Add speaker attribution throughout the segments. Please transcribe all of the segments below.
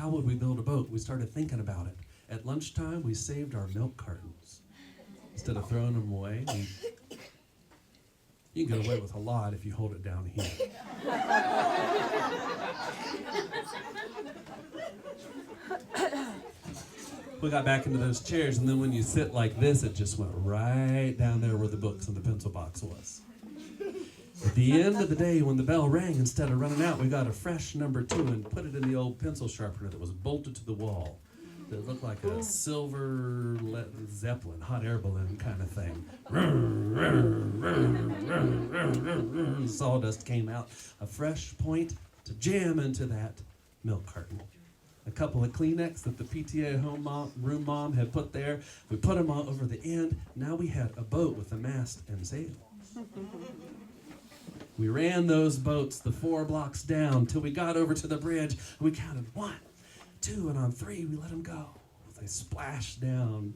Speaker 1: how would we build a boat? We started thinking about it. At lunchtime, we saved our milk cartons. Instead of throwing them away, you can get away with a lot if you hold it down here. We got back into those chairs, and then when you sit like this, it just went right down there where the books and the pencil box was. At the end of the day, when the bell rang, instead of running out, we got a fresh number 2 and put it in the old pencil sharpener that was bolted to the wall. It looked like a silver Zeppelin, hot air balloon kind of thing. Sawdust came out, a fresh point to jam into that milk carton. A couple of Kleenex that the PTA room mom had put there. We put them all over the end. Now we had a boat with a mast and sails. We ran those boats the 4 blocks down till we got over to the bridge. We counted 1, 2, and on 3 we let them go. They splashed down,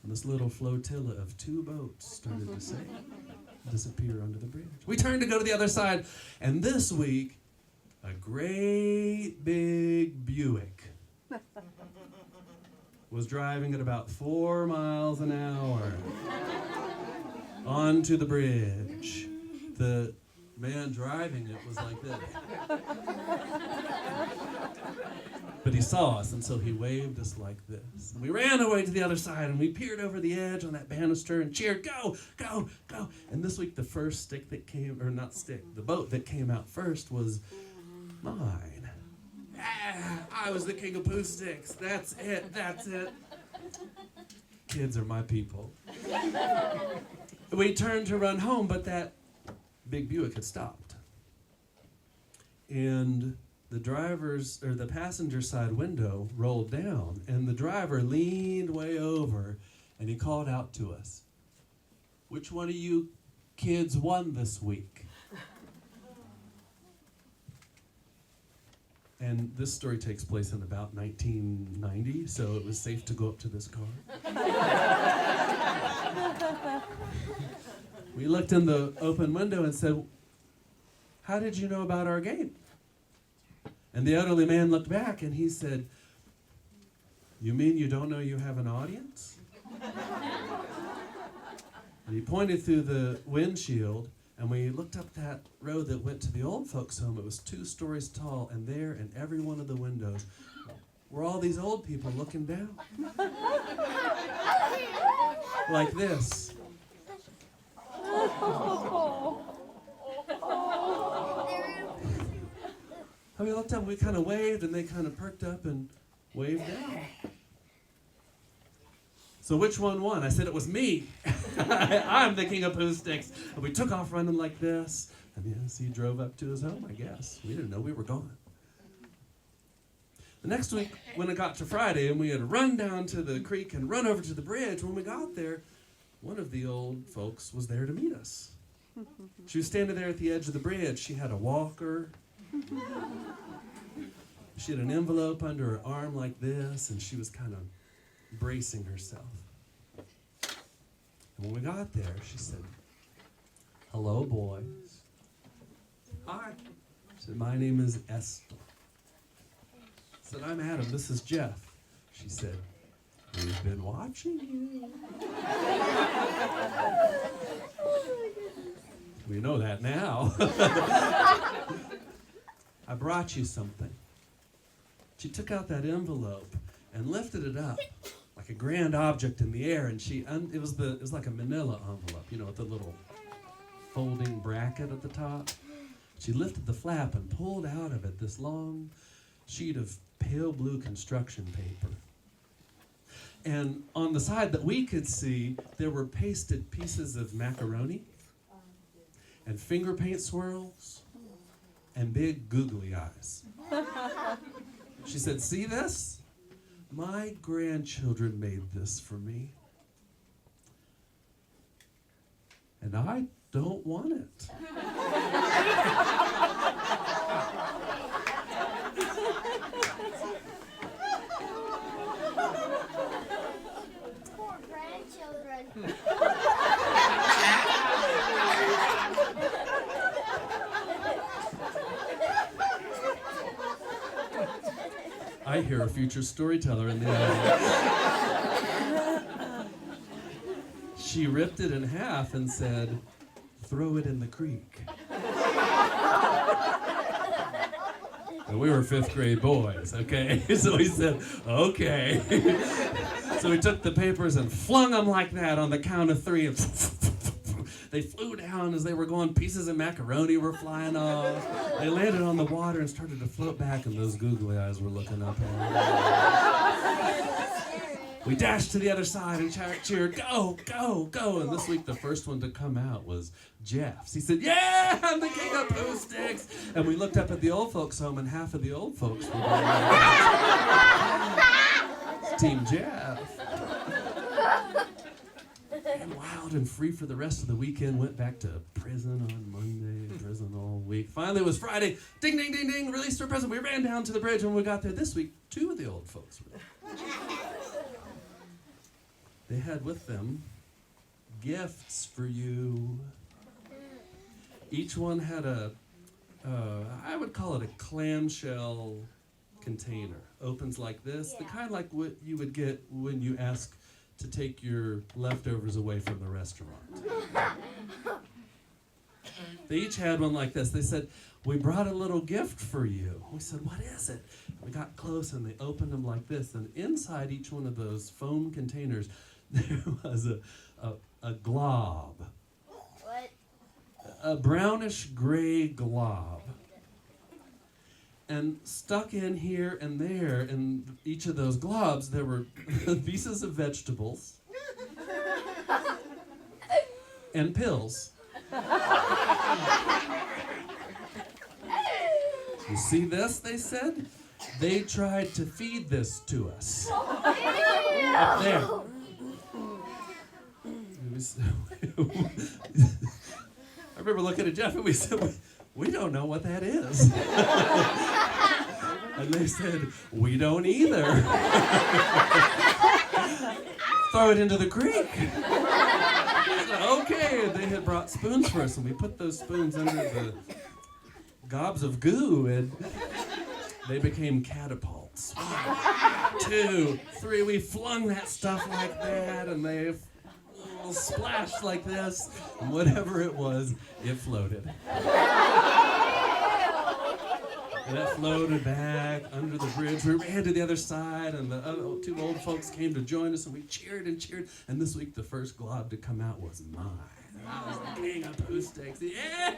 Speaker 1: and this little flotilla of 2 boats started to disappear under the bridge. We turned to go to the other side, and this week, a great big Buick was driving at about 4 miles an hour onto the bridge. The man driving it was like this. But he saw us, and so he waved us like this. And we ran away to the other side, and we peered over the edge on that banister and cheered, go, go, go. And this week, the first stick that came, or not stick, the boat that came out first was mine. I was the king of poo sticks. That's it, that's it. Kids are my people. We turned to run home, but that big Buick had stopped. And the passenger side window rolled down, and the driver leaned way over, and he called out to us, "Which one of you kids won this week?" And this story takes place in about 1990, so it was safe to go up to this car. We looked in the open window and said, "How did you know about our game?" And the elderly man looked back and he said, "You mean you don't know you have an audience?" And he pointed through the windshield, and we looked up that road that went to the old folks' home. It was 2 stories tall, and there in every one of the windows were all these old people looking down. Like this. And we looked up, we kind of waved, and they kind of perked up and waved down. "So which one won?" I said, "It was me. I'm the king of poo sticks." And we took off running like this. And yes, he drove up to his home, I guess. We didn't know we were gone. The next week, when it got to Friday, and we had run down to the creek and run over to the bridge, when we got there, one of the old folks was there to meet us. She was standing there at the edge of the bridge. She had a walker. She had an envelope under her arm like this, and she was kind of bracing herself. And when we got there, she said, "Hello, boys." "Hi." She said, "My name is Esther." I said, "I'm Adam. This is Jeff." She said, "We've been watching you." We know that now. "I brought you something." She took out that envelope and lifted it up like a grand object in the air, and it was like a manila envelope, with the little folding bracket at the top. She lifted the flap and pulled out of it this long sheet of pale blue construction paper. And on the side that we could see, there were pasted pieces of macaroni and finger paint swirls and big googly eyes. She said, "See this? My grandchildren made this for me. And I don't want it."
Speaker 2: Poor grandchildren.
Speaker 1: I hear a future storyteller in the audience. She ripped it in half and said, "Throw it in the creek." And we were 5th grade boys, okay? So we said, okay. So we took the papers and flung them like that on the count of 3, and they flew down as they were going. Pieces of macaroni were flying off. They landed on the water and started to float back, and those googly eyes were looking up at us. We dashed to the other side and cheered, "Go, go, go." And this week, the first one to come out was Jeff's. He said, "Yeah, I'm the king of poo sticks." And we looked up at the old folks home, and half of the old folks were Team Jeff. And wild and free for the rest of the weekend. Went back to prison on Monday, prison all week. Finally, it was Friday. Ding, ding, ding, ding. Released our present. We ran down to the bridge. When we got there this week, 2 of the old folks were there. They had with them gifts for you. Each one had I would call it a clamshell container. Opens like this, the kind like what you would get when you ask to take your leftovers away from the restaurant. They each had one like this. They said, "We brought a little gift for you." We said, "What is it?" We got close and they opened them like this, and inside each one of those foam containers there was a glob.
Speaker 2: What?
Speaker 1: A brownish gray glob. And stuck in here and there in each of those globs, there were pieces of vegetables and pills. "You see this?" they said. "They tried to feed this to us." Up there. I remember looking at Jeff and we said, "We don't know what that is." And they said, "We don't either." "Throw it into the creek." Said, "Okay." They had brought spoons for us, and we put those spoons under the gobs of goo, and they became catapults. 1, 2, 3. We flung that stuff like that, and they splashed like this, and whatever it was, it floated. And it floated back under the bridge. We ran to the other side, and the other 2 old folks came to join us, and we cheered and cheered. And this week, the first glob to come out was mine. I was the king of poo sticks. Yeah!